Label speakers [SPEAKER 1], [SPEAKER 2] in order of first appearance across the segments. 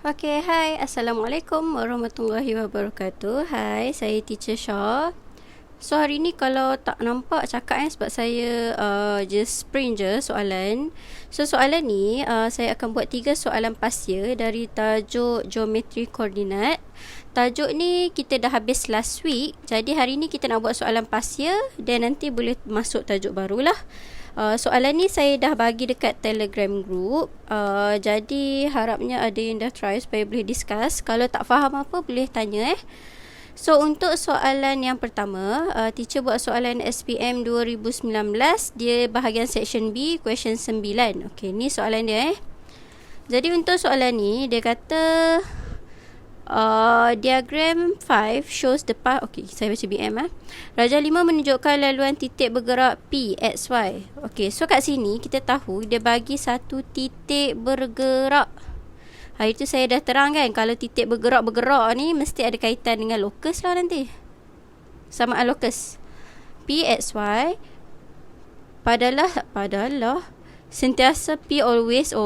[SPEAKER 1] Okay, hai. Assalamualaikum warahmatullahi wabarakatuh. Hai, saya Teacher Shah. So, hari ni kalau tak nampak cakap sebab saya just print je soalan. So, soalan ni saya akan buat 3 soalan pasya dari tajuk geometri koordinat. Tajuk ni kita dah habis last week. Jadi, hari ni kita nak buat soalan pasya dan nanti boleh masuk tajuk barulah. Soalan ni saya dah bagi dekat Telegram group. Jadi harapnya ada yang dah try supaya boleh discuss. Kalau tak faham apa boleh tanya. So untuk soalan yang pertama, teacher buat soalan SPM 2019. Dia bahagian section B, question 9. Okey, ni soalan dia. Jadi untuk soalan ni dia kata diagram 5 shows the path. Okey, saya baca BM Rajah 5 menunjukkan laluan titik bergerak P, X, Y. Okey, so kat sini kita tahu dia bagi satu titik bergerak. Hari tu saya dah terang kan, kalau titik bergerak ni mesti ada kaitan dengan lokus lah nanti. Samaan lokus. P, X, Y padalah sentiasa P always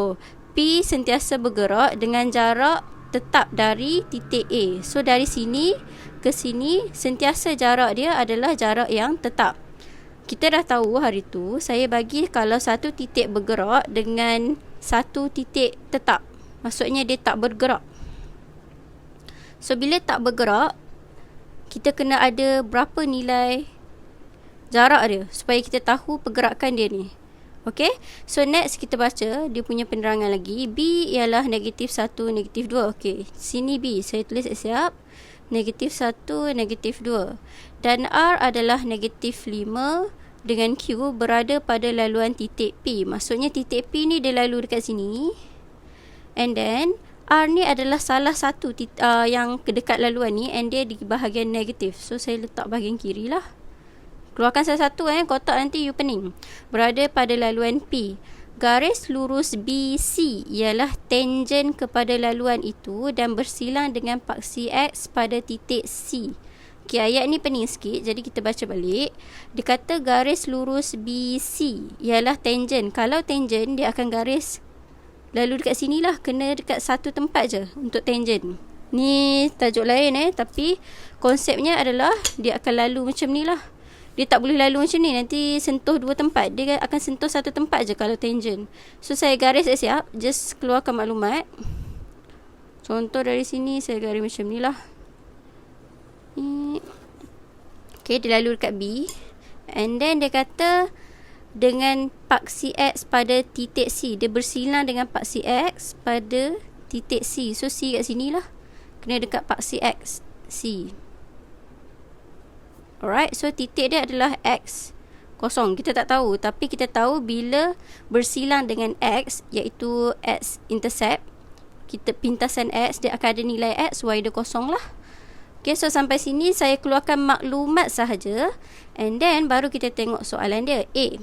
[SPEAKER 1] P sentiasa bergerak dengan jarak tetap dari titik A. So dari sini ke sini sentiasa jarak dia adalah jarak yang tetap. Kita dah tahu hari tu saya bagi kalau satu titik bergerak dengan satu titik tetap. Maksudnya dia tak bergerak. So bila tak bergerak, kita kena ada berapa nilai jarak dia supaya kita tahu pergerakan dia ni. Okay, so next kita baca dia punya penerangan lagi. B ialah negatif 1, negatif 2. Okay, sini B saya tulis siap. Negatif 1, negatif 2. Dan R adalah negatif 5 dengan Q berada pada laluan titik P. Maksudnya titik P ni dia lalu dekat sini. And then R ni adalah salah satu yang dekat laluan ni, and dia di bahagian negatif. So saya letak bahagian kiri lah. Keluarkan salah satu kotak nanti you pening. Berada pada laluan P. Garis lurus BC ialah tangent kepada laluan itu dan bersilang dengan paksi X pada titik C. Okay, ayat ni pening sikit, jadi kita baca balik. Dia kata garis lurus BC ialah tangent. Kalau tangent, dia akan garis lalu dekat sini lah. Kena dekat satu tempat je untuk tangent. Ni tajuk lain tapi konsepnya adalah dia akan lalu macam ni lah. Dia tak boleh lalu macam ni, nanti sentuh dua tempat. Dia akan sentuh satu tempat je kalau tangent. So saya garis siap, just keluarkan maklumat. Contoh dari sini saya garis macam ni lah. Okay, dia lalu dekat B. And then dia kata dengan paksi X pada titik C. Dia bersilang dengan paksi X pada titik C. So C kat sini lah. Kena dekat paksi X, C. Alright, so titik dia adalah X kosong. Kita tak tahu, tapi kita tahu bila bersilang dengan X, iaitu X intercept, kita pintasan X, dia akan ada nilai X, Y dia kosong lah. Okay, so sampai sini saya keluarkan maklumat sahaja. And then baru kita tengok soalan dia. A,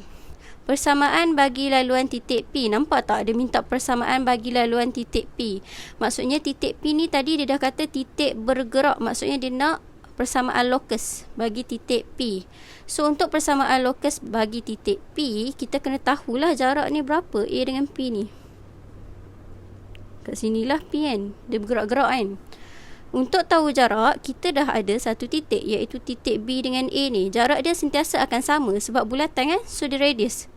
[SPEAKER 1] persamaan bagi laluan titik P. Nampak tak? Dia minta persamaan bagi laluan titik P. Maksudnya titik P ni tadi dia dah kata titik bergerak. Maksudnya dia nak persamaan lokus bagi titik P. So untuk persamaan lokus bagi titik P, kita kena tahulah jarak ni berapa A dengan P ni. Kat sinilah P kan, dia bergerak-gerak kan. Untuk tahu jarak, kita dah ada satu titik, iaitu titik B dengan A ni. Jarak dia sentiasa akan sama sebab bulatan kan, so dia radius.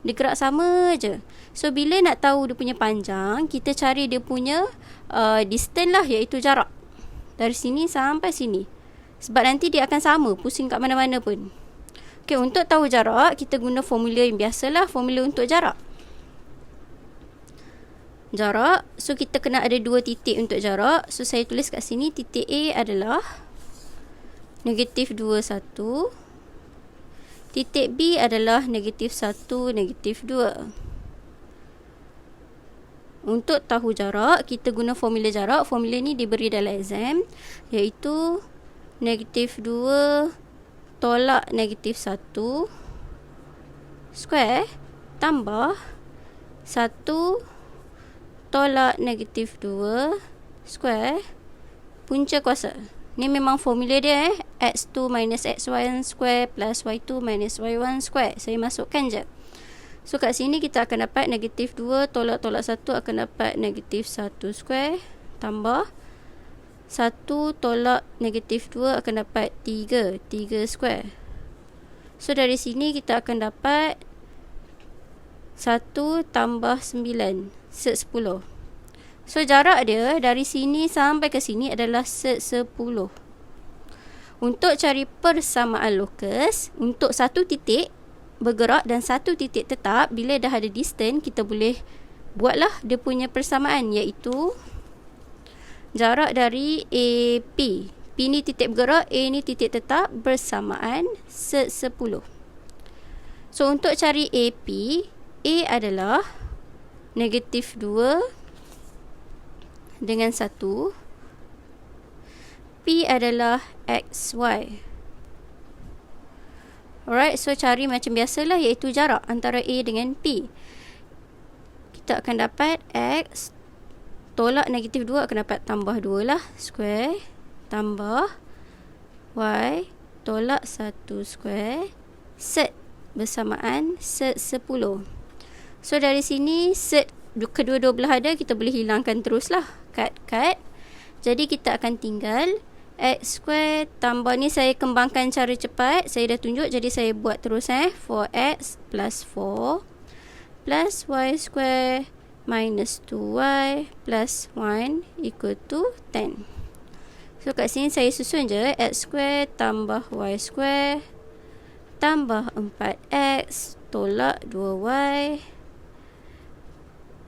[SPEAKER 1] Dia gerak sama je. So bila nak tahu dia punya panjang, kita cari dia punya distance lah, iaitu jarak dari sini sampai sini. Sebab nanti dia akan sama, pusing kat mana-mana pun. Okay, untuk tahu jarak, kita guna formula yang biasalah, formula untuk jarak. Jarak, so kita kena ada dua titik untuk jarak. So saya tulis kat sini, titik A adalah negatif 2, 1. Titik B adalah negatif 1, negatif 2. Untuk tahu jarak, kita guna formula jarak. Formula ni diberi dalam exam, iaitu negatif 2 tolak negatif 1 square tambah 1 tolak negatif 2 square punca kuasa. Ni memang formula dia x2 minus x1 square plus y2 minus y1 square. Saya masukkan je. So kat sini kita akan dapat negatif 2 tolak 1 akan dapat negatif 1 square tambah 1 tolak negatif 2 akan dapat 3 square. So dari sini kita akan dapat 1 tambah 9 set 10. So jarak dia dari sini sampai ke sini adalah set 10. Untuk cari persamaan lokus, untuk satu titik bergerak dan satu titik tetap, bila dah ada distance, kita boleh buatlah dia punya persamaan, iaitu jarak dari AP. P ni titik bergerak, A ni titik tetap, bersamaan set 10. So untuk cari AP, A adalah negatif 2 dengan 1. P adalah XY. Alright, so cari macam biasalah, iaitu jarak antara A dengan P. Kita akan dapat X tolak negatif 2 akan dapat tambah 2 lah, square, tambah Y tolak 1 square, set bersamaan set 10. So dari sini set kedua-dua belah ada, kita boleh hilangkan teruslah, cut. Jadi kita akan tinggal X square tambah, ni saya kembangkan cara cepat, saya dah tunjuk, jadi saya buat terus 4x plus 4 plus y square minus 2y plus 1 equal to 10. So kat sini saya susun je, x square tambah y square tambah 4x tolak 2y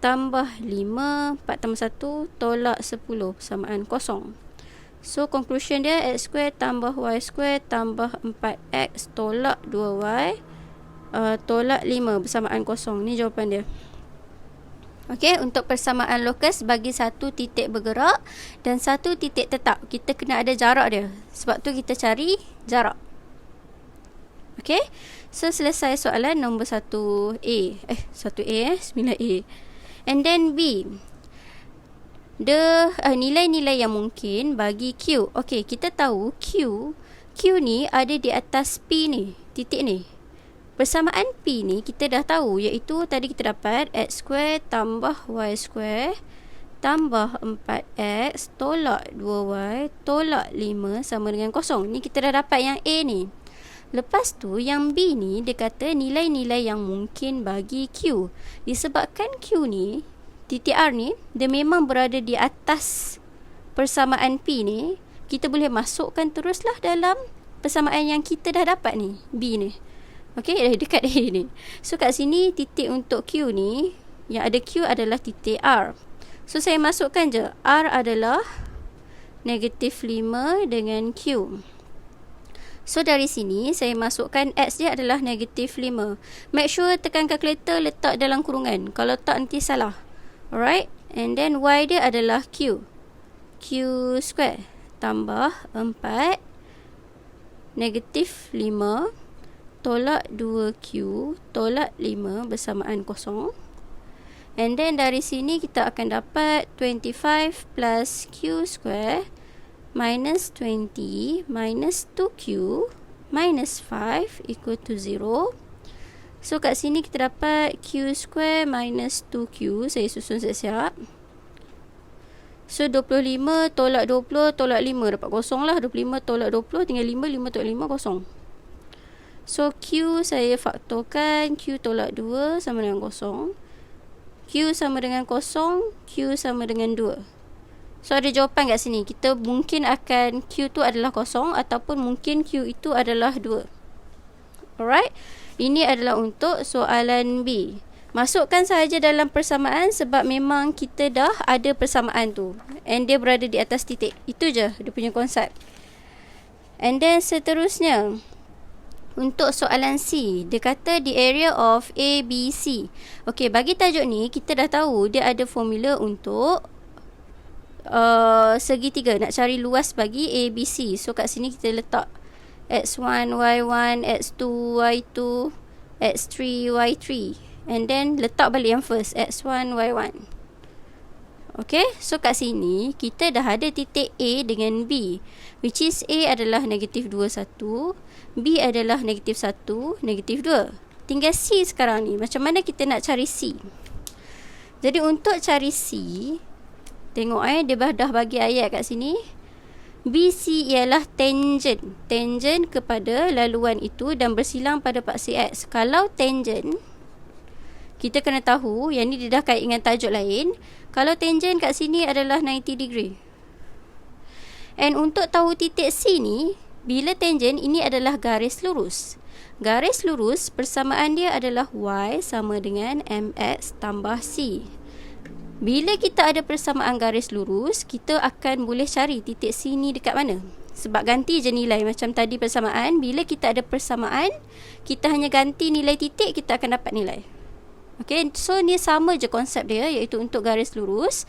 [SPEAKER 1] tambah 5, 4 tambah 1 tolak 10 persamaan kosong. So conclusion dia, x square tambah y square tambah 4x tolak 2y tolak 5 bersamaan kosong. Ni jawapan dia. Okey, untuk persamaan lokus bagi satu titik bergerak dan satu titik tetap, kita kena ada jarak dia. Sebab tu kita cari jarak. Okey, so selesai soalan nombor 1A. 9A. And then B, nilai-nilai yang mungkin bagi Q. Okey, kita tahu Q ni ada di atas P ni, titik ni. Persamaan P ni kita dah tahu, iaitu tadi kita dapat x square tambah y square tambah 4x tolak 2y tolak 5 sama dengan kosong. Ni kita dah dapat yang A ni. Lepas tu yang B ni dia kata nilai-nilai yang mungkin bagi Q. Disebabkan Q ni, titik R ni, dia memang berada di atas persamaan P ni, kita boleh masukkan teruslah dalam persamaan yang kita dah dapat ni, B ni. Okey, dekat A ni. So kat sini titik untuk Q ni, yang ada Q adalah titik R. So saya masukkan je, R adalah negatif 5 dengan Q. So dari sini saya masukkan X dia adalah negatif 5. Make sure tekan kalkulator, letak dalam kurungan. Kalau tak nanti salah. Alright. And then Y dia adalah Q. Q square tambah 4 negatif 5 tolak 2Q tolak 5 bersamaan kosong. And then dari sini kita akan dapat 25 plus Q square minus 20 minus 2Q minus 5 equal to 0. So kat sini kita dapat Q square minus 2Q. Saya susun siap-siap. So 25 tolak 20 tolak 5 dapat kosong lah. 25 tolak 20 tinggal 5, 5 tolak 5 kosong. So Q saya faktorkan, Q tolak 2 sama dengan kosong, Q sama dengan kosong, Q sama dengan 2. So ada jawapan kat sini. Kita mungkin akan Q tu adalah kosong ataupun mungkin Q itu adalah 2. Alright. Ini adalah untuk soalan B. Masukkan sahaja dalam persamaan sebab memang kita dah ada persamaan tu. And dia berada di atas titik. Itu je dia punya konsep. And then seterusnya, untuk soalan C, dia kata the area of ABC. Okey, bagi tajuk ni kita dah tahu dia ada formula untuk segitiga, nak cari luas bagi ABC. So kat sini kita letak x1 y1, x2 y2, x3 y3, and then letak balik yang first, x1 y1. Okay, so kat sini kita dah ada titik A dengan B, which is A adalah negatif 2, 1, B adalah negatif 1, negatif 2. Tinggal C sekarang ni. Macam mana kita nak cari C? Jadi untuk cari C, Tengok dia dah bagi ayat kat sini. BC ialah tangent kepada laluan itu dan bersilang pada paksi X. Kalau tangent, kita kena tahu, yang ni dia dah kait dengan tajuk lain. Kalau tangent kat sini adalah 90 degree. And untuk tahu titik C ni, bila tangent ini adalah garis lurus. Garis lurus persamaan dia adalah Y sama dengan MX tambah C. Bila kita ada persamaan garis lurus, kita akan boleh cari titik C ni dekat mana. Sebab ganti je nilai macam tadi persamaan. Bila kita ada persamaan, kita hanya ganti nilai titik, kita akan dapat nilai. Okay, so ni sama je konsep dia, iaitu untuk garis lurus.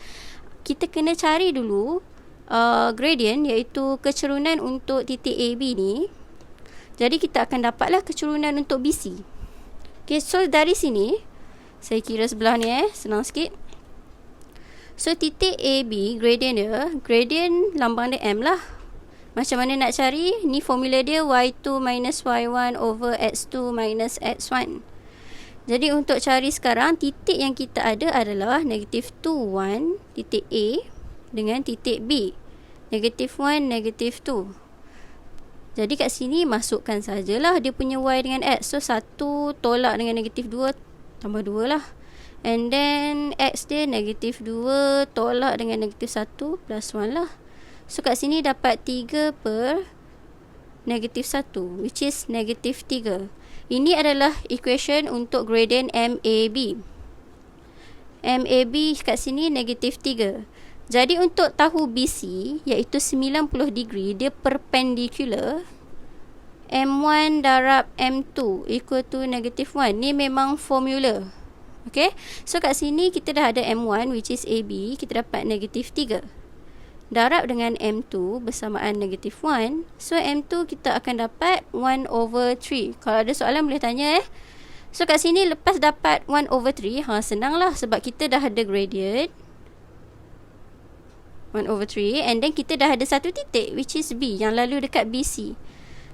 [SPEAKER 1] Kita kena cari dulu gradient, iaitu kecerunan untuk titik AB ni. Jadi kita akan dapatlah kecerunan untuk BC. Okay, so dari sini, saya kira sebelah ni senang sikit. So titik AB, gradient dia, gradient lambang dia M lah. Macam mana nak cari? Ni formula dia Y2 minus Y1 over X2 minus X1. Jadi untuk cari sekarang, titik yang kita ada adalah negative 2, 1, titik A dengan titik B. Negative 1, negative 2. Jadi kat sini masukkan sajalah dia punya Y dengan X. So 1 tolak dengan negative 2, tambah 2 lah. And then X dia negative 2 tolak dengan negative 1 plus 1 lah. So kat sini dapat 3 per negative 1, which is negative 3. Ini adalah equation untuk gradient MAB. MAB kat sini negative 3. Jadi untuk tahu BC, iaitu 90 degree, dia perpendicular. M1 darab M2 equal to negative 1. Ni memang formula. Okay, so kat sini kita dah ada M1 which is AB, kita dapat negative 3. Darab dengan M2 bersamaan negative 1. So M2 kita akan dapat 1 over 3. Kalau ada soalan boleh tanya So kat sini lepas dapat 1 over 3, senang lah sebab kita dah ada gradient 1 over 3, and then kita dah ada satu titik which is B yang lalu dekat BC.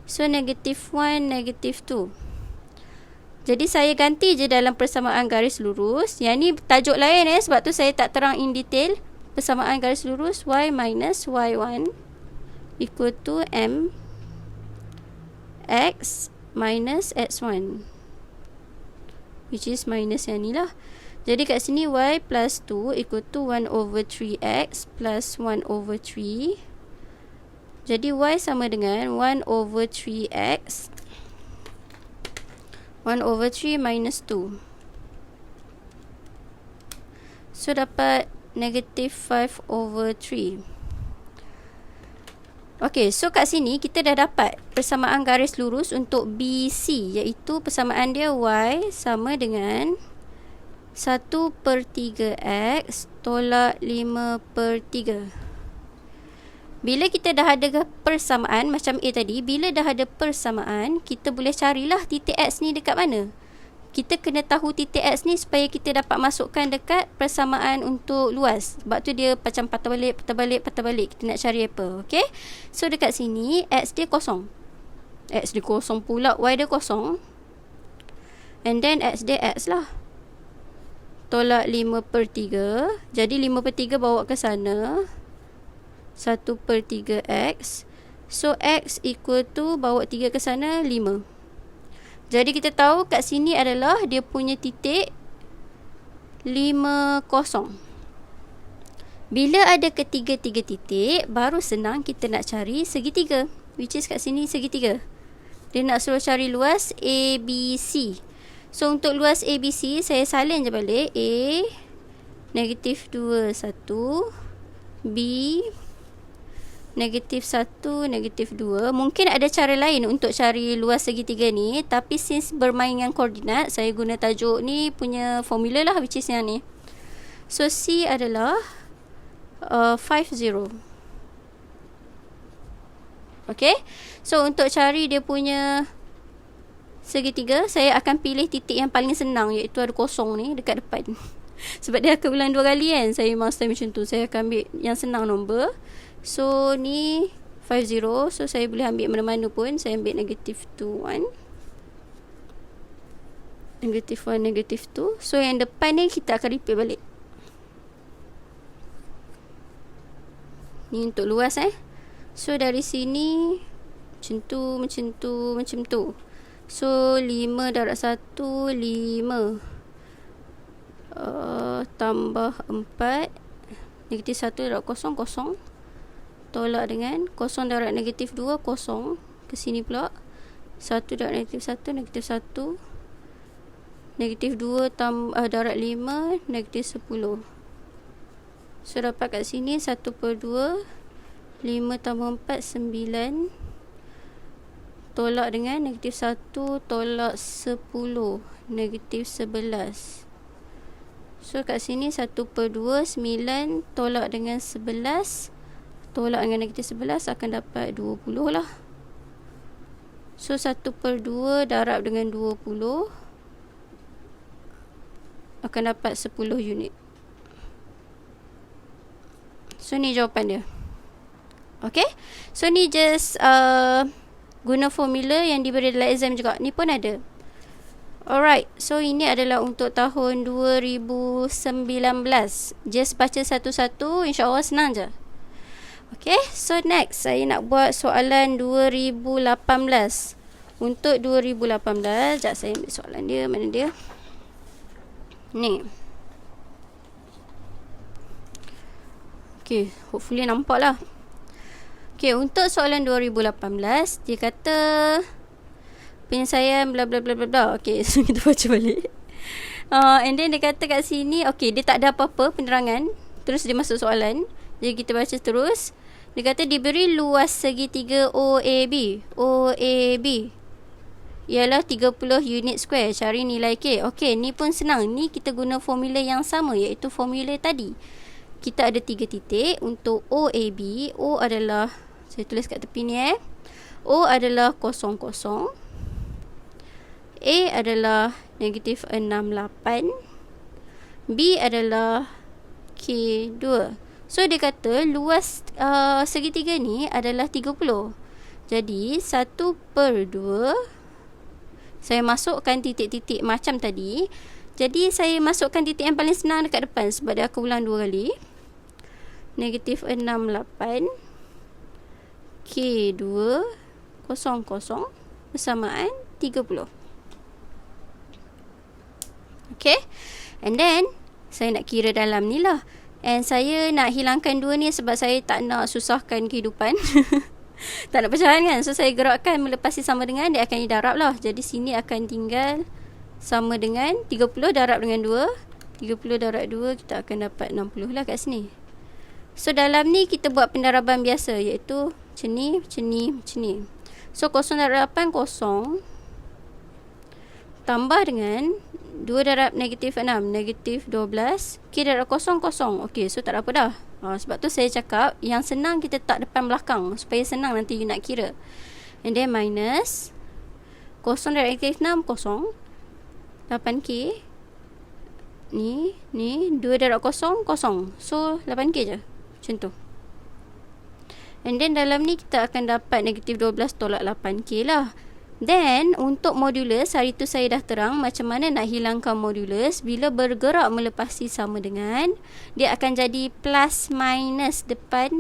[SPEAKER 1] So negative 1, negative 2. Jadi saya ganti je dalam persamaan garis lurus. Yang ni tajuk lain sebab tu saya tak terang in detail. Persamaan garis lurus Y minus Y1 equal to M X minus X1, which is minus yang ni lah. Jadi kat sini Y plus 2 equal to 1 over 3X plus 1 over 3. Jadi Y sama dengan 1 over 3X 1 over 3 minus 2. So dapat negative 5 over 3. Okay, so kat sini kita dah dapat persamaan garis lurus untuk BC, iaitu persamaan dia Y sama dengan 1 per 3X tolak 5 per 3. Bila kita dah ada persamaan macam A tadi, bila dah ada persamaan, kita boleh carilah titik X ni dekat mana. Kita kena tahu titik X ni supaya kita dapat masukkan dekat persamaan untuk luas. Sebab tu dia macam patah balik. Kita nak cari apa, okay? So dekat sini, X dia kosong. X dia kosong pula, Y dia kosong. And then X dia X lah. Tolak 5 per 3. Jadi 5 per 3 bawa ke sana. 1 per 3X. So X equal to bawa 3 ke sana 5. Jadi kita tahu kat sini adalah dia punya titik 5, 0. Bila ada ketiga-tiga titik, baru senang kita nak cari segitiga, which is kat sini segitiga. Dia nak suruh cari luas ABC. So untuk luas ABC, saya salin je balik. A negative 2, 1. B negatif 1, negatif 2. Mungkin ada cara lain untuk cari luas segitiga ni, tapi since bermain dengan koordinat, saya guna tajuk ni punya formula lah, which is yang ni. So C adalah 50. Okay, so untuk cari dia punya segitiga, saya akan pilih titik yang paling senang, iaitu ada kosong ni dekat depan. Sebab dia akan ulang 2 kali kan, saya memang style macam tu. Saya akan ambil yang senang nombor. So ni 50. So saya boleh ambil mana-mana pun. Saya ambil negatif 2, 1. Negatif 1, negatif 2. So yang depan ni kita akan repeat balik. Ni untuk luas So dari sini macam tu. So 5 darab 1 5 tambah 4 negatif 1 darab 0 0 tolak dengan 0 darab negatif 2 0 ke sini pula 1 darab negatif 1 negatif 1 negatif 2 darab 5 negatif 10. So dapat kat sini 1/2 5 tambah 4 9 tolak dengan negatif 1 tolak 10 negatif 11. So kat sini 1/2 9 tolak dengan 11 tolak dengan negatif 11 akan dapat 20 lah. So 1/2 darab dengan 20 akan dapat 10 unit. So ni jawapan dia. Okay, so ni just guna formula yang diberi dalam exam juga. Ni pun ada. Alright, so ini adalah untuk tahun 2019. Just baca satu-satu, insyaAllah senang je. Okay, so next saya nak buat soalan 2018. Untuk 2018, sekejap saya ambil soalan dia. Mana dia? Ni. Okay, hopefully nampak lah. Okay, untuk soalan 2018, dia kata penyelesaian bla bla bla bla bla. Okay, so kita baca balik. And then dia kata kat sini, okay, dia tak ada apa-apa penerangan. Terus dia masuk soalan. Jadi kita baca terus. Dia kata diberi luas segitiga OAB. OAB ialah 30 unit square. Cari nilai K. Okay, ni pun senang. Ni kita guna formula yang sama, iaitu formula tadi. Kita ada 3 titik untuk OAB. O adalah, saya tulis kat tepi ni O adalah 0 0. A adalah negatif 68. B adalah K2. So dia kata luas segitiga ni adalah 30. Jadi 1/2 saya masukkan titik-titik macam tadi. Jadi saya masukkan titik yang paling senang dekat depan sebab dia akan ulang 2 kali. Negatif 68 K2 00 bersamaan 30. Okay, and then saya nak kira dalam ni lah. And saya nak hilangkan 2 ni sebab saya tak nak susahkan kehidupan. Tak nak pecahan kan. So saya gerakkan melepasi sama dengan, dia akan didarab lah. Jadi sini akan tinggal sama dengan 30 darab dengan 2. 30 darab 2 kita akan dapat 60 lah kat sini. So dalam ni kita buat pendaraban biasa, iaitu macam ni, macam ni, macam ni. So 0 darab 8 0 tambah dengan 2 darab negatif 6 negatif 12. K darab 0 0. Okay, so tak ada apa dah. Sebab tu saya cakap yang senang kita tak depan belakang supaya senang nanti you nak kira. And then minus 0 darab negatif 6 0 8K. Ni 2 darab 0 0. So 8K je. Macam tu. And then dalam ni kita akan dapat negatif 12 tolak 8K lah. Then untuk modulus, hari tu saya dah terang macam mana nak hilangkan modulus. Bila bergerak melepasi sama dengan, dia akan jadi plus minus depan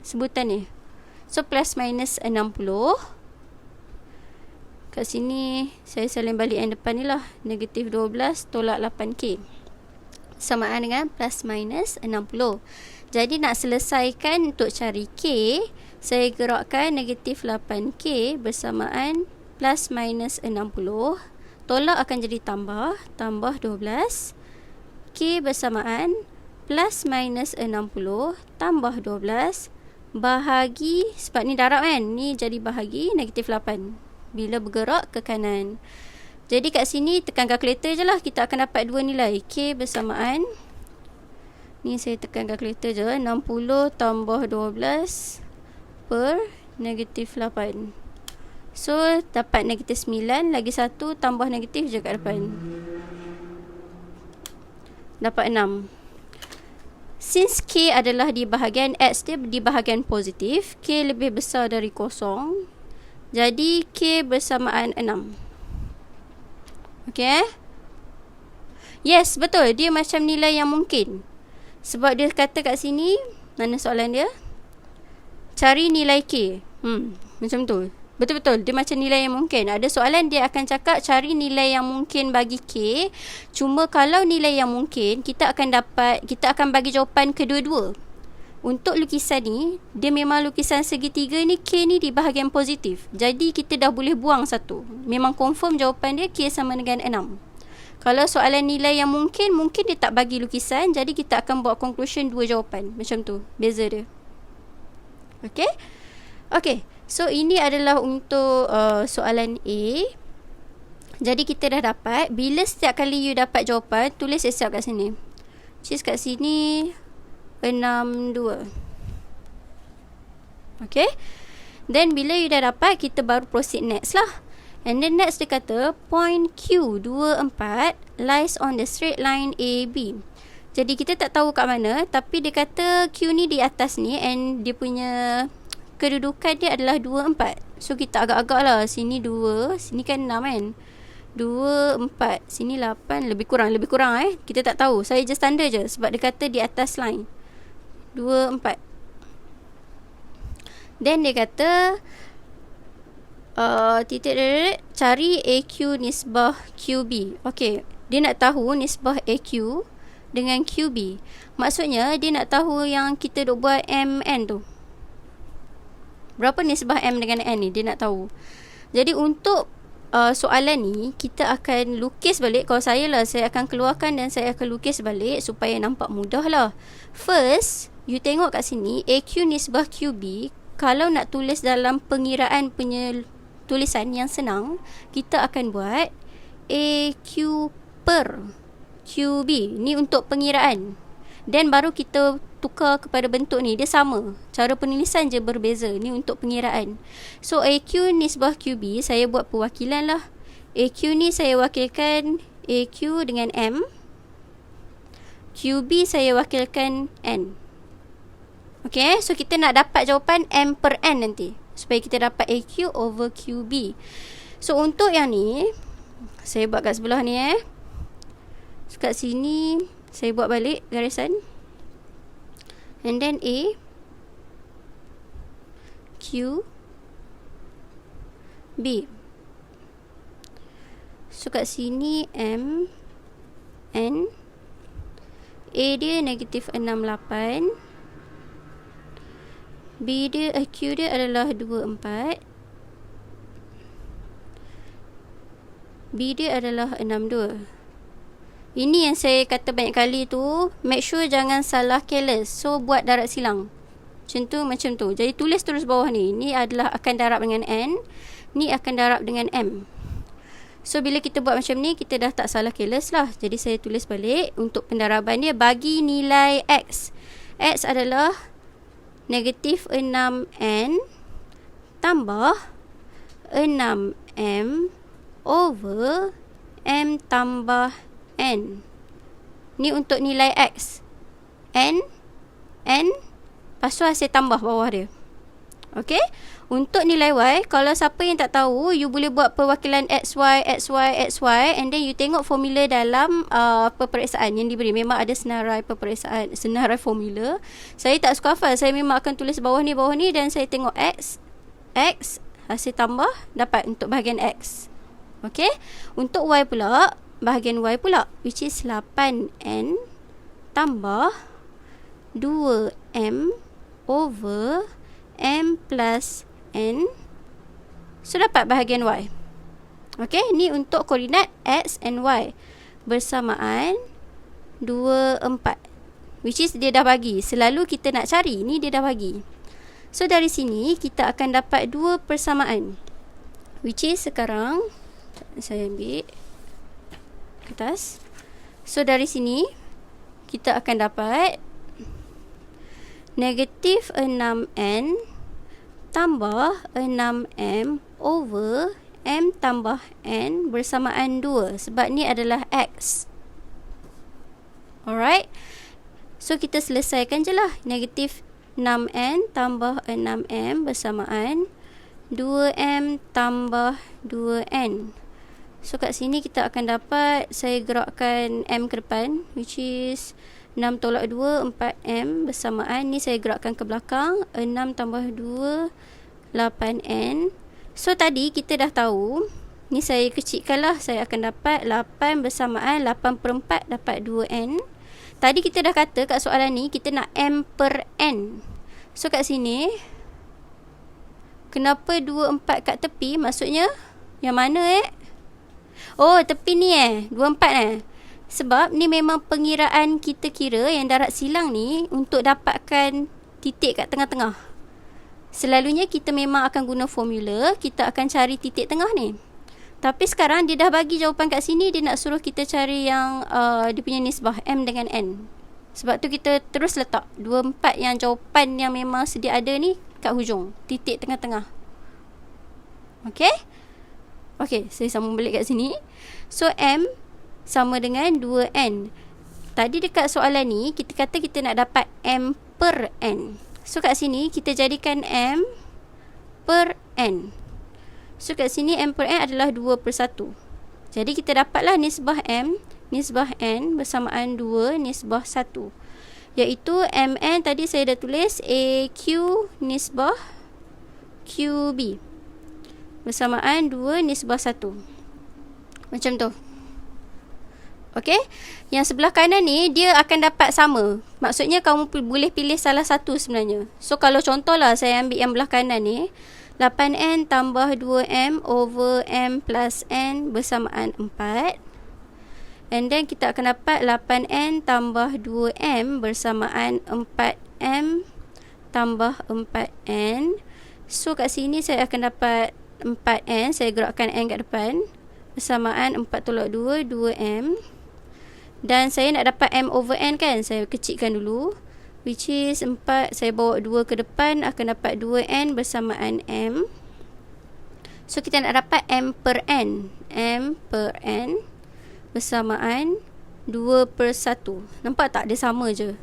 [SPEAKER 1] sebutan ni. So plus minus 60. Kat sini saya salin balik yang depan ni lah. Negatif 12 tolak 8K samaan dengan plus minus 60. Jadi nak selesaikan untuk cari K, saya gerakkan negatif 8K bersamaan plus minus 60. Tolak akan jadi tambah 12. K bersamaan plus minus 60 tambah 12 bahagi, sebab ni darab kan, ni jadi bahagi negatif 8 bila bergerak ke kanan. Jadi kat sini tekan kalkulator je lah, kita akan dapat 2 nilai. K bersamaan, ni saya tekan kalkulator je, 60 tambah 12 per negatif 8. So dapat negatif 9 lagi 1 tambah negatif je kat depan, dapat 6. Since K adalah di bahagian X dia di bahagian positif, K lebih besar dari 0, jadi K bersamaan 6. Okay, yes, betul, dia macam nilai yang mungkin. Sebab dia kata kat sini, mana soalan dia? cari nilai K. Macam tu. Betul-betul, dia macam nilai yang mungkin. Ada soalan dia akan cakap cari nilai yang mungkin bagi K. Cuma kalau nilai yang mungkin, kita akan bagi jawapan kedua-dua. Untuk lukisan ni, dia memang lukisan segitiga ni, K ni di bahagian positif. Jadi kita dah boleh buang satu. Memang confirm jawapan dia K sama dengan 6. Kalau soalan nilai yang mungkin dia tak bagi lukisan. Jadi kita akan buat conclusion 2 jawapan. Macam tu, beza dia. Okay. So ini adalah untuk soalan A. Jadi kita dah dapat. Bila setiap kali you dapat jawapan, tulis siap kat sini. Cheese kat sini 62. Okay. Then bila you dah dapat, kita baru proceed next lah. And then next dia kata point Q24 lies on the straight line AB. Jadi kita tak tahu kat mana, tapi dia kata Q ni di atas ni, and dia punya kedudukan dia adalah 24. So kita agak-agak lah. Sini 2, sini kan 6 kan. 2, 4, sini 8. Lebih kurang kita tak tahu. Saya just tanda je sebab dia kata di atas line 2, 4. Then dia kata cari AQ nisbah QB. Okay, dia nak tahu nisbah AQ dengan QB. Maksudnya dia nak tahu yang kita duk buat MN tu, berapa nisbah M dengan N ni, dia nak tahu. Jadi untuk soalan ni, kita akan lukis balik. Kalau saya akan keluarkan dan saya akan lukis balik supaya nampak mudah lah. First, you tengok kat sini, AQ nisbah QB. Kalau nak tulis dalam pengiraan tulisan yang senang, kita akan buat AQ per QB. Ni untuk pengiraan. Dan baru kita tukar kepada bentuk ni. Dia sama, cara penulisan je berbeza. Ni untuk pengiraan. So AQ nisbah QB, saya buat perwakilan lah. AQ ni saya wakilkan AQ dengan M. QB saya wakilkan N. Okay, so kita nak dapat jawapan M per N nanti, supaya kita dapat AQ over QB. So untuk yang ni, saya buat kat sebelah ni So kat sini saya buat balik garisan. And then A, Q, B. So kat sini M, N. A dia negatif 68. B dia, Q dia adalah 24. B dia adalah 62. Ini yang saya kata banyak kali tu, make sure jangan salah careless. So buat darab silang macam tu. Jadi tulis terus bawah ni. Ni adalah akan darab dengan N, ni akan darab dengan M. So bila kita buat macam ni, kita dah tak salah careless lah. Jadi saya tulis balik untuk pendaraban dia. Bagi nilai X, X adalah negatif 6N tambah 6M over M tambah N. Ni untuk nilai X. N, lepas tu hasil tambah bawah dia. Okay. Untuk nilai Y, kalau siapa yang tak tahu, you boleh buat perwakilan XY, and then you tengok formula dalam peperiksaan yang diberi. Memang ada senarai peperiksaan, senarai formula. Saya tak suka hafal, saya memang akan tulis bawah ni, dan saya tengok X, hasil tambah, dapat untuk bahagian X. Okay. Untuk Y pula, bahagian Y pula, which is 8N tambah 2M over M plus N. So dapat bahagian Y. Okay, ni untuk koordinat X and Y bersamaan 2, 4, which is dia dah bagi. Selalu kita nak cari, ni dia dah bagi. So dari sini kita akan dapat 2 persamaan, which is sekarang saya ambil atas. So dari sini kita akan dapat negatif 6N tambah 6M over M tambah N bersamaan 2. Sebab ni adalah X. Alright. So kita selesaikan je lah. Negatif 6N tambah 6M bersamaan 2M tambah 2N. So kat sini kita akan dapat, saya gerakkan M ke depan, which is 6 tolak 2, 4M bersamaan, ni saya gerakkan ke belakang, 6 tambah 2, 8N. So tadi kita dah tahu, ni saya kecilkan lah, saya akan dapat 8 bersamaan 8/4 dapat 2N. Tadi kita dah kata kat soalan ni kita nak M per N. So kat sini, kenapa 24 kat tepi? Maksudnya yang mana Oh, tepi ni 24 Sebab ni memang pengiraan kita kira yang darat silang ni untuk dapatkan titik kat tengah-tengah. Selalunya kita memang akan guna formula, kita akan cari titik tengah ni. Tapi sekarang dia dah bagi jawapan kat sini, dia nak suruh kita cari yang dia punya nisbah M dengan N. Sebab tu kita terus letak 24 yang jawapan yang memang sedia ada ni kat hujung, titik tengah-tengah. Okay? Okay, saya sambung balik kat sini. So M sama dengan 2N. Tadi dekat soalan ni kita kata kita nak dapat M per N. So kat sini kita jadikan M per N. So kat sini M per N adalah 2/1. Jadi kita dapatlah nisbah M, nisbah N bersamaan 2 nisbah 1. Iaitu MN tadi saya dah tulis AQ nisbah QB bersamaan 2 nisbah 1. Macam tu. Okey. Yang sebelah kanan ni dia akan dapat sama. Maksudnya kamu boleh pilih salah satu sebenarnya. So kalau contohlah saya ambil yang belah kanan ni, 8N tambah 2M over M plus N bersamaan 4. And then kita akan dapat 8N tambah 2M bersamaan 4M tambah 4N. So kat sini saya akan dapat 4N, saya gerakkan N kat depan, bersamaan 4 tolak 2, 2M. Dan saya nak dapat M over N kan, saya kecilkan dulu, which is 4, saya bawa 2 ke depan, akan dapat 2N bersamaan M. So kita nak dapat M per N, M per N bersamaan 2/1. Nampak tak? Dia sama je.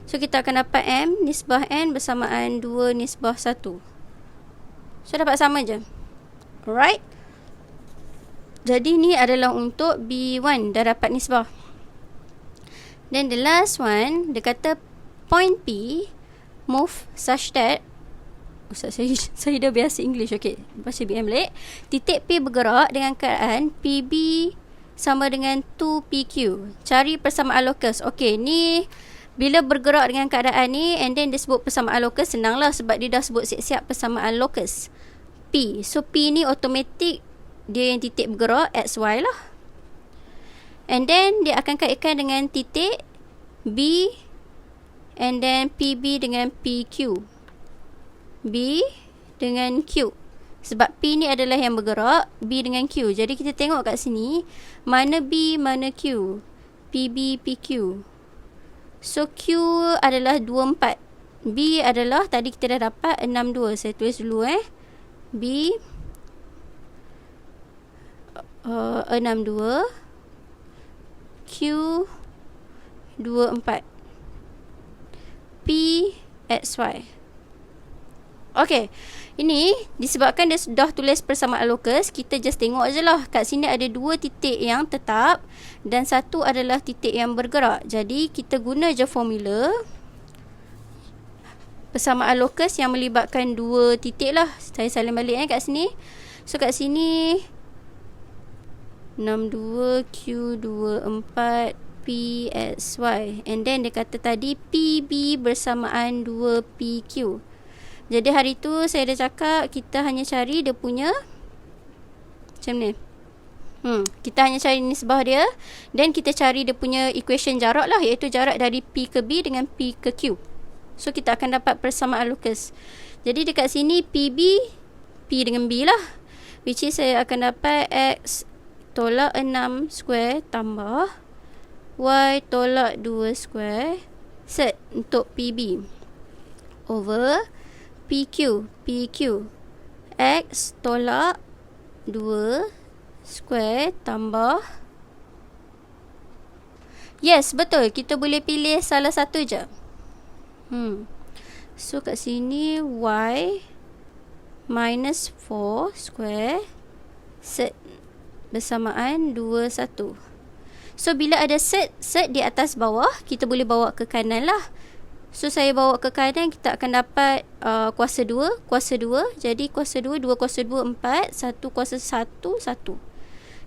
[SPEAKER 1] So kita akan dapat M nisbah N bersamaan 2 nisbah 1. So dapat sama je. Alright. Jadi ni adalah untuk B1, dah dapat nisbah. Then the last one, dia kata point P move such that, Ustaz saya dah biasa English, okay, baca BM balik. Titik P bergerak dengan keadaan PB sama dengan 2PQ. Cari persamaan lokus. Okay, ni bila bergerak dengan keadaan ni and then dia sebut persamaan lokus, senanglah sebab dia dah sebut siap-siap persamaan lokus P. So P ni automatik dia yang titik bergerak XY lah. And then dia akan kaitkan dengan titik B and then PB dengan PQ. B dengan Q. Sebab P ni adalah yang bergerak, B dengan Q. Jadi kita tengok kat sini, mana B, mana Q. PB, PQ. So Q adalah 24. B adalah, tadi kita dah dapat 62. Saya tulis dulu B 62, Q 24, P XY. Okay, ini disebabkan dia sudah tulis persamaan lokus, kita just tengok je lah. Kat sini ada 2 titik yang tetap dan 1 adalah titik yang bergerak. Jadi kita guna je formula persamaan lokus yang melibatkan 2 titik lah. Saya salin balik kat sini. So kat sini 62Q24 PXY. And then dia kata tadi PB bersamaan 2PQ. Jadi hari tu saya dah cakap kita hanya cari dia punya macam ni. Kita hanya cari nisbah dia dan kita cari dia punya equation jarak lah, iaitu jarak dari P ke B dengan P ke Q. So kita akan dapat persamaan lokus. Jadi dekat sini PB P dengan B lah, which is saya akan dapat X tolak 6 square tambah Y tolak 2 square set untuk PB over PQ X tolak 2 square tambah, yes betul, kita boleh pilih salah satu je. So kat sini Y minus 4 square set bersamaan 21. So bila ada set di atas bawah, kita boleh bawa ke kanan lah. So saya bawa ke kanan, kita akan dapat kuasa 2. Jadi kuasa 2, 2 kuasa 2 4, 1 kuasa 1 1.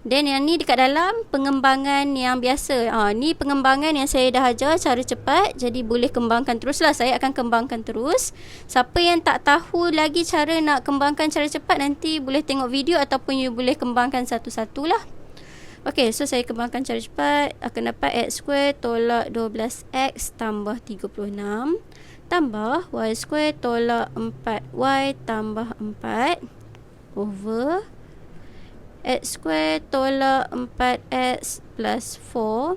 [SPEAKER 1] Dan yang ni dekat dalam pengembangan yang biasa. Ni pengembangan yang saya dah ajar cara cepat. Jadi boleh kembangkan terus lah. Saya akan kembangkan terus. Siapa yang tak tahu lagi cara nak kembangkan cara cepat, nanti boleh tengok video ataupun you boleh kembangkan satu-satu lah. Okay, so saya kembangkan cara cepat. Akan dapat x square tolak 12x tambah 36 tambah y square tolak 4y tambah 4 over x square tolak 4x plus 4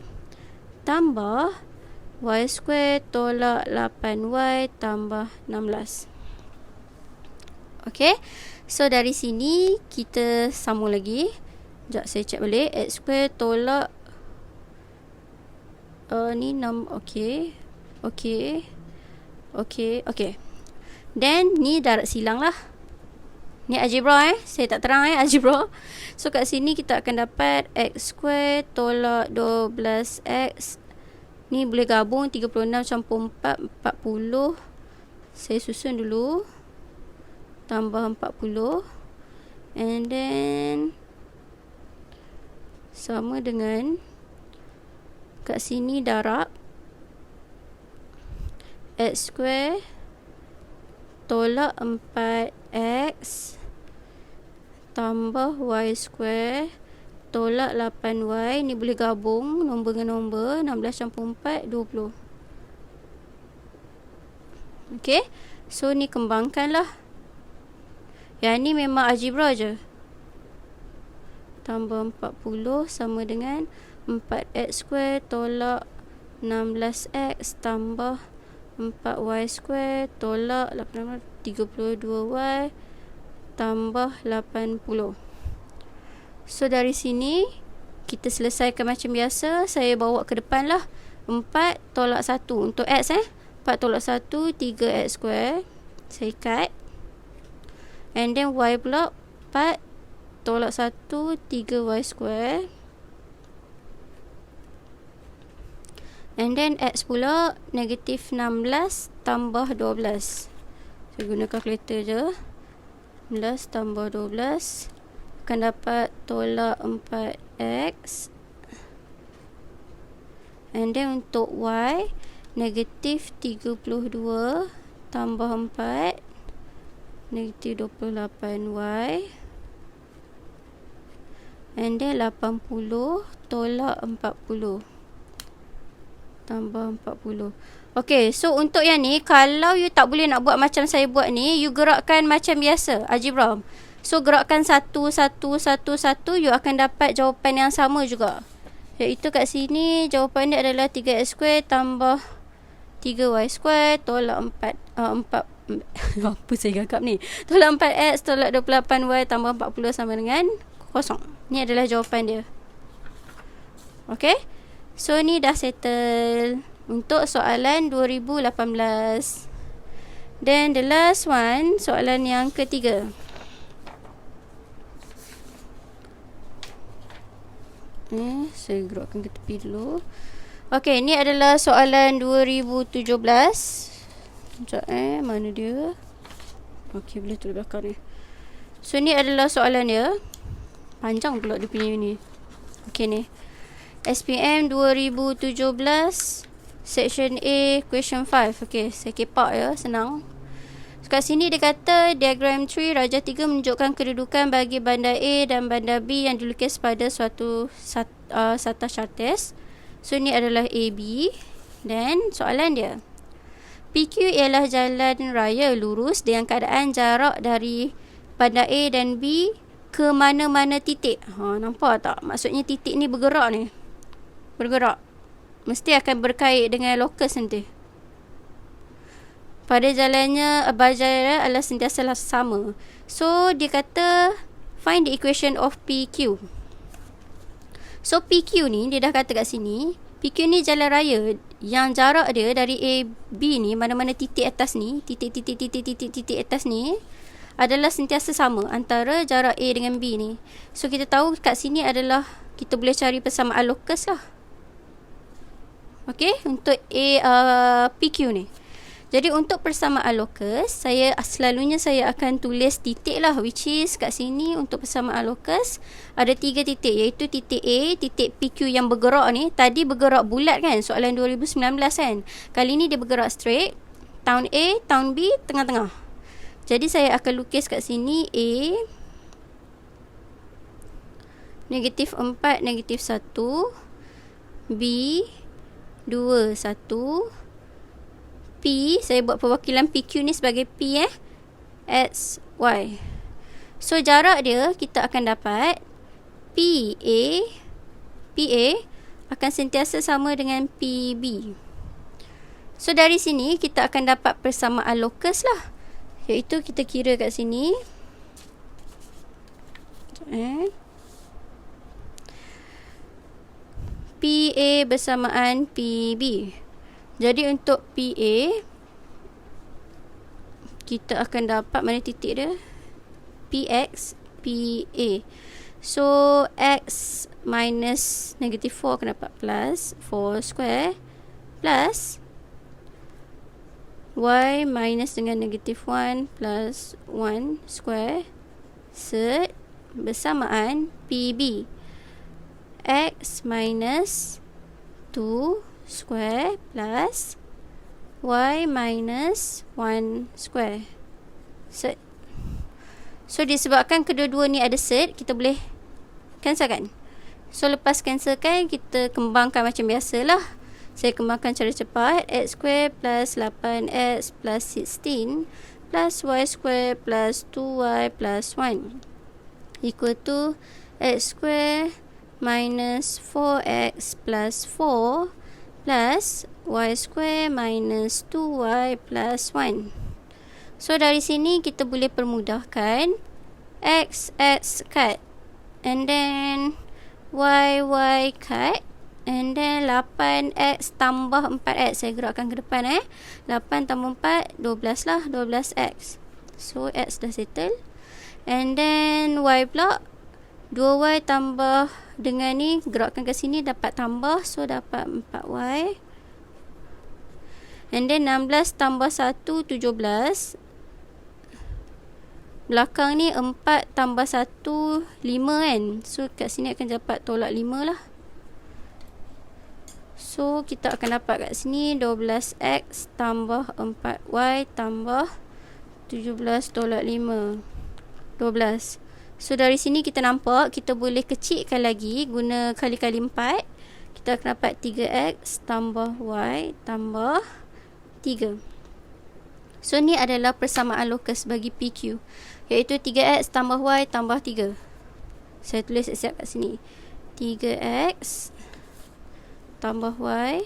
[SPEAKER 1] tambah y square tolak 8y tambah 16. Okay, so dari sini kita sambung lagi. Sekejap saya check balik. X square tolak ni 6. Okay. Then ni darab silang lah. Ni algebra saya tak terang algebra. So kat sini kita akan dapat x square tolak 12x. Ni boleh gabung 36 campur 4 40. Saya susun dulu. Tambah 40. And then sama dengan kat sini darab x square tolak 4x tambah y square tolak 8y. Ni boleh gabung nombor dengan nombor. 16 campur 4 20. Okay, so ni kembangkan lah. Yang ni memang algebra je. Tambah 40 sama dengan 4x square tolak 16x tambah 4y square tolak 32y tambah 80. So dari sini kita selesaikan macam biasa. Saya bawa ke depan lah. 4 tolak 1 untuk x 4 tolak 1 3x square. Saya cut. And then y pula 4 tolak 1 3y square. And then x pula negatif 16 tambah 12. Saya guna kalkulator je. 16 tambah 12 akan dapat tolak 4x. And then untuk y negatif 32 tambah 4 negatif 28y. And then 80 tolak 40 tambah 40. Okay, so untuk yang ni, kalau you tak boleh nak buat macam saya buat ni, you gerakkan macam biasa algebra. So gerakkan 1 1 1 1, you akan dapat jawapan yang sama juga. Iaitu kat sini jawapan dia adalah 3x square tambah 3y square tolak 4 apa saya gagap ni, tolak 4x tolak 28y tambah 40 sama dengan kosong. Ni adalah jawapan dia. Okay, so ni dah settle untuk soalan 2018. Then the last one, soalan yang ketiga. Saya gerakkan ke tepi dulu. Okay, ni adalah soalan 2017. Sekejap mana dia? Okay, boleh tulis belakang ni. So ni adalah soalan dia. Panjang pula dia punya ni. Okay ni, SPM 2017 Section A Question 5. Okay, saya kepak ya, senang. Kat sini dia kata diagram tree Raja 3 menunjukkan kedudukan bagi bandar A dan bandar B yang dilukis pada suatu Sata Chartes. So ni adalah AB. Dan soalan dia, PQ ialah jalan raya lurus dengan keadaan jarak dari bandar A dan B ke mana-mana titik. Nampak tak? Maksudnya titik ni bergerak ni. Bergerak. Mesti akan berkait dengan lokus nanti. Pada jalannya bajaran adalah sentiasa sama. So dia kata find the equation of PQ. So PQ ni dia dah kata kat sini, PQ ni jalan raya yang jarak dia dari A B ni, mana-mana titik atas ni, titik atas ni adalah sentiasa sama antara jarak A dengan B ni. So kita tahu kat sini adalah kita boleh cari persamaan lokus lah. Okey, untuk PQ ni. Jadi untuk persamaan lokus, selalunya saya akan tulis titik lah, which is kat sini untuk persamaan lokus ada 3 titik, iaitu titik A, titik PQ yang bergerak ni. Tadi bergerak bulat kan, soalan 2019 kan. Kali ni dia bergerak straight. Tahun A, tahun B, tengah-tengah. Jadi saya akan lukis kat sini A -4, -1, B 2, 1, P, saya buat perwakilan PQ ni sebagai P X, Y. So jarak dia kita akan dapat PA akan sentiasa sama dengan PB. So dari sini kita akan dapat persamaan lokus lah, iaitu kita kira kat sini PA bersamaan PB. Jadi untuk PA kita akan dapat, mana titik dia? PX, PA. So X minus -4 akan dapat plus 4 square plus Y minus dengan -1 plus 1 square set bersamaan PB. X minus 2 square plus Y minus 1 square set. So disebabkan kedua-dua ni ada set, kita boleh cancelkan. So lepas cancelkan, kita kembangkan macam biasalah. Saya kembangkan cara cepat. X square plus 8x plus 16 plus Y square plus 2Y plus 1 equal to X square minus 4x plus 4 plus Y square minus 2Y plus 1. So dari sini kita boleh permudahkan. X cut, and then Y cut, and then 8x tambah 4x. Saya gerakkan ke depan 8 tambah 4, 12 lah, 12x. So x dah settle. And then Y pula 2Y tambah dengan ni, gerakkan ke sini, dapat tambah. So dapat 4Y. And then 16 tambah 1, 17. Belakang ni 4 tambah 1, 5 kan. So kat sini akan dapat tolak 5 lah. So kita akan dapat kat sini 12x tambah 4y tambah 17 tolak 5, 12. So dari sini kita nampak kita boleh kecilkan lagi guna kali-kali 4. Kita akan dapat 3x tambah y tambah 3. So ni adalah persamaan lokus bagi PQ, iaitu 3x tambah y tambah 3. Saya tulis siap kat sini. 3x tambah y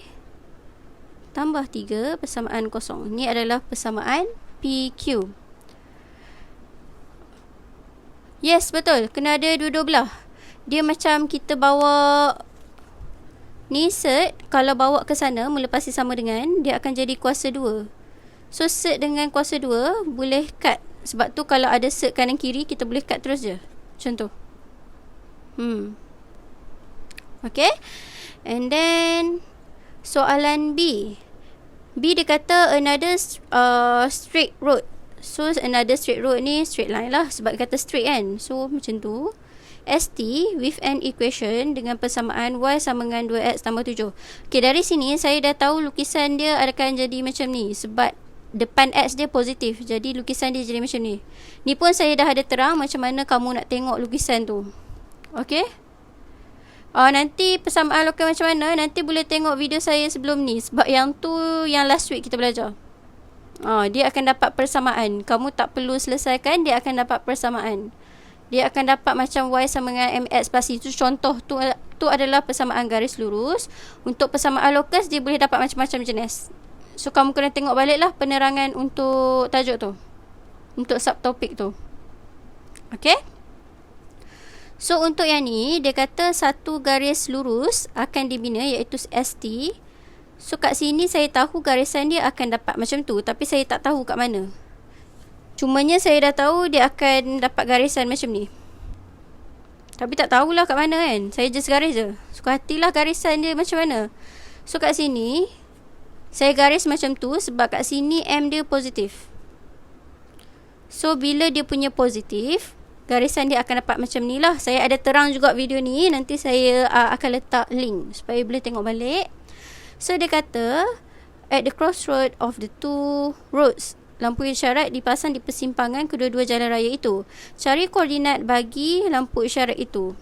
[SPEAKER 1] tambah 3 persamaan kosong. Ni adalah persamaan PQ. Yes, betul. Kena ada dua-dua belah. Dia macam kita bawa ni set, kalau bawa ke sana melepasi sama dengan, dia akan jadi kuasa 2. So set dengan kuasa 2 boleh cut. Sebab tu kalau ada set kanan kiri, kita boleh cut terus je. Contoh. Okay. And then soalan B. B dia kata another straight road. So another straight road ni straight line lah, sebab dia kata straight kan. So macam tu. ST with an equation dengan persamaan y sama dengan 2x tambah 7. Okay, dari sini saya dah tahu lukisan dia akan jadi macam ni, sebab depan x dia positif. Jadi lukisan dia jadi macam ni. Ni pun saya dah ada terang macam mana kamu nak tengok lukisan tu. Okay. Nanti persamaan lokus macam mana, nanti boleh tengok video saya sebelum ni. Sebab yang tu yang last week kita belajar. Dia akan dapat persamaan. Kamu tak perlu selesaikan, dia akan dapat persamaan. Dia akan dapat macam y sama dengan mx plus itu contoh. Tu adalah persamaan garis lurus. Untuk persamaan lokus dia boleh dapat macam-macam jenis. So kamu kena tengok balik lah penerangan untuk tajuk tu, untuk subtopik tu. Okay. So untuk yang ni, dia kata satu garis lurus akan dibina, iaitu ST. So kat sini saya tahu garisan dia akan dapat macam tu, tapi saya tak tahu kat mana. Cumanya saya dah tahu dia akan dapat garisan macam ni, tapi tak tahulah kat mana kan. Saya just garis je, suka hatilah garisan dia macam mana. So kat sini saya garis macam tu sebab kat sini M dia positif. So bila dia punya positif, garisan dia akan dapat macam ni lah. Saya ada terang juga video ni, nanti saya akan letak link supaya boleh tengok balik. So dia kata at the crossroad of the two roads, lampu isyarat dipasang di persimpangan kedua-dua jalan raya itu. Cari koordinat bagi lampu isyarat itu.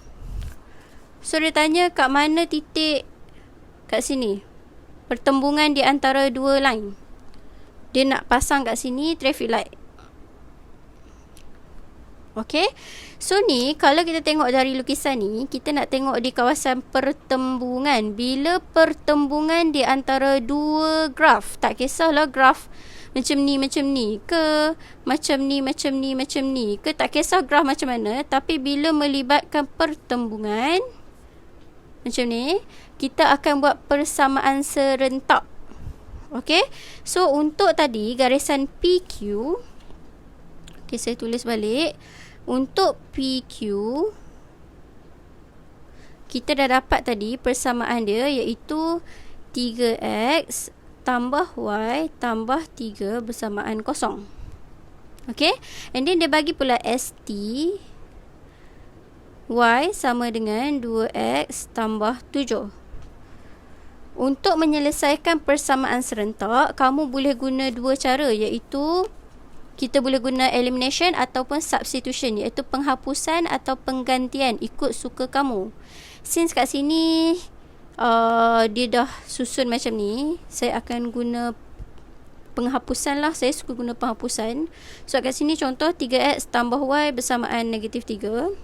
[SPEAKER 1] So dia tanya kat mana titik kat sini, pertembungan di antara dua line. Dia nak pasang kat sini traffic light. Okay, so ni kalau kita tengok dari lukisan ni, kita nak tengok di kawasan pertembungan. Bila pertembungan di antara dua graf, tak kisahlah graf macam ni ke, macam ni ke, tak kisah graf macam mana, tapi bila melibatkan pertembungan macam ni, kita akan buat persamaan serentak. Okay, so untuk tadi garisan PQ, okay, saya tulis balik. Untuk PQ, kita dah dapat tadi persamaan dia, iaitu 3x tambah y tambah 3 bersamaan kosong. Okay, and then dia bagi pula ST, y sama dengan 2x tambah 7. Untuk menyelesaikan persamaan serentak, kamu boleh guna dua cara, iaitu kita boleh guna elimination ataupun substitution, iaitu penghapusan atau penggantian, ikut suka kamu. Since kat sini dia dah susun macam ni, saya akan guna penghapusan lah. Saya suka guna penghapusan. So kat sini contoh 3x tambah y bersamaan negatif 3.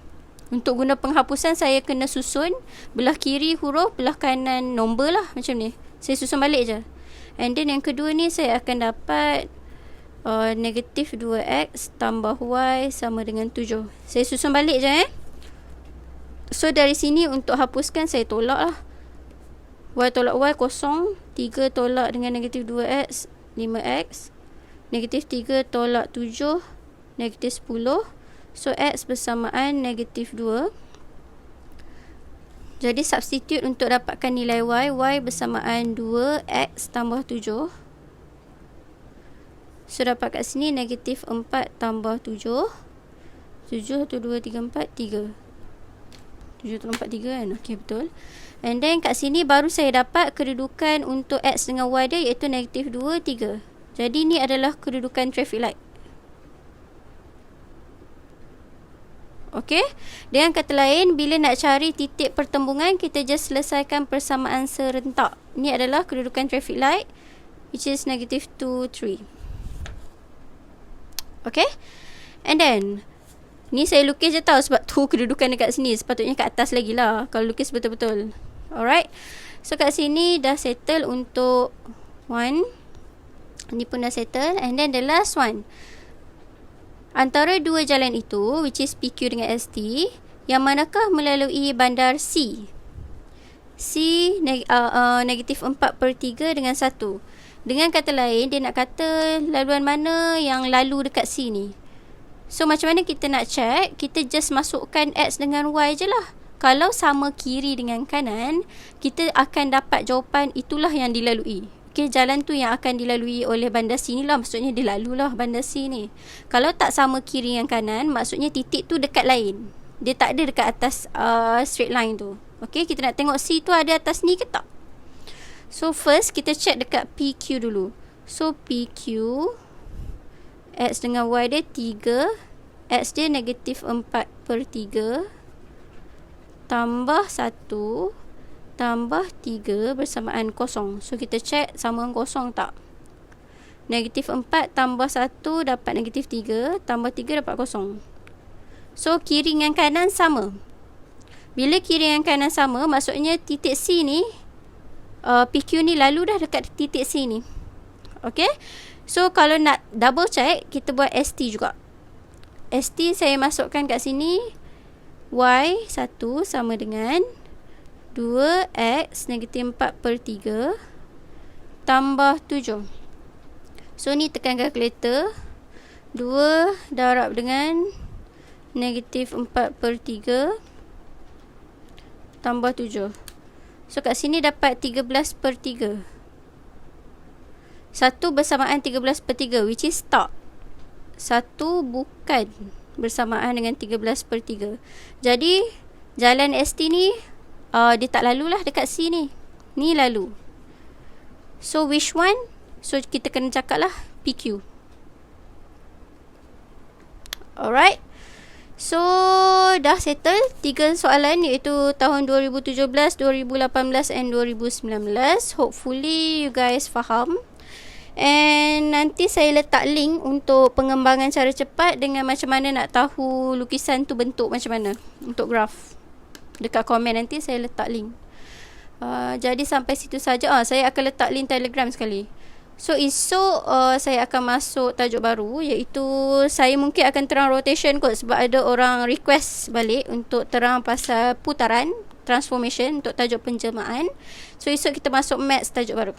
[SPEAKER 1] Untuk guna penghapusan, saya kena susun belah kiri huruf, belah kanan nombor lah, macam ni. Saya susun balik je. And then yang kedua ni, saya akan dapat negatif 2x tambah y sama dengan 7. Saya susun balik je So dari sini untuk hapuskan, saya tolak lah. Y tolak y kosong, 3 tolak dengan negatif 2x 5x, negatif 3 tolak 7 negatif 10. So x bersamaan negatif 2. Jadi substitute untuk dapatkan nilai y bersamaan 2x tambah 7. So dapat kat sini negatif 4 tambah 7. 7, 1, 2, 3, 4, 3. 7 tolong 4, 3 kan? Okay, betul. And then kat sini baru saya dapat kedudukan untuk x dengan y dia, iaitu negatif 2, 3. Jadi ni adalah kedudukan traffic light. Okay, dengan kata lain, bila nak cari titik pertembungan, kita just selesaikan persamaan serentak. Ni adalah kedudukan traffic light, which is negative 2, 3. Okay, and then ni saya lukis je tau, sebab tu kedudukan dekat sini. Sepatutnya kat atas lagi lah kalau lukis betul-betul. Alright, so kat sini dah settle untuk 1. Ni pun dah settle. And then the last one, antara dua jalan itu, which is PQ dengan ST, yang manakah melalui bandar C? C negatif 4/3 dengan 1. Dengan kata lain, dia nak kata laluan mana yang lalu dekat C ni. So macam mana kita nak check? Kita just masukkan X dengan Y je lah. Kalau sama kiri dengan kanan, kita akan dapat jawapan itulah yang dilalui. Okay, jalan tu yang akan dilalui oleh bandar C ni lah. Maksudnya dia lalulah bandar C ni. Kalau tak sama kiri dengan kanan, maksudnya titik tu dekat lain. Dia tak ada dekat atas straight line tu. Okay, kita nak tengok C tu ada atas ni ke tak? So first kita check dekat PQ dulu. So PQ, X dengan Y dia 3, X dia negatif 4/3 tambah 1 tambah 3 bersamaan kosong. So kita check sama dengan kosong tak? Negatif 4 tambah 1 dapat negatif 3, tambah 3 dapat kosong. So kiri dengan kanan sama. Bila kiri dengan kanan sama, maksudnya titik C ni, PQ ni lalu dah dekat titik C ni. Okay, so kalau nak double check, kita buat ST juga. ST saya masukkan kat sini, Y1 sama dengan 2x negatif 4/3 tambah 7. So ni tekan kalkulator, 2 darab dengan negatif 4/3 tambah 7. So kat sini dapat 13/3. 1 bersamaan 13/3, which is tak. 1 bukan bersamaan dengan 13/3. Jadi jalan ST ni dia tak lalulah dekat C ni. Ni lalu. So which one? So kita kena cakap lah PQ. Alright. So dah settle 3 soalan, iaitu tahun 2017, 2018 and 2019. Hopefully you guys faham. And nanti saya letak link untuk pengembangan cara cepat dengan macam mana nak tahu lukisan tu bentuk macam mana untuk graf. Dekat komen nanti saya letak link. Jadi sampai situ saja. Saya akan letak link Telegram sekali. So esok saya akan masuk tajuk baru, iaitu saya mungkin akan terang rotation kot, sebab ada orang request balik untuk terang pasal putaran, transformation untuk tajuk penjelmaan. So esok kita masuk maths tajuk baru.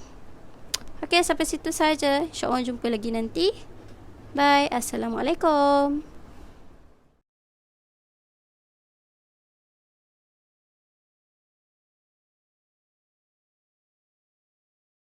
[SPEAKER 1] Okay, sampai situ saja. InsyaAllah jumpa lagi nanti. Bye. Assalamualaikum.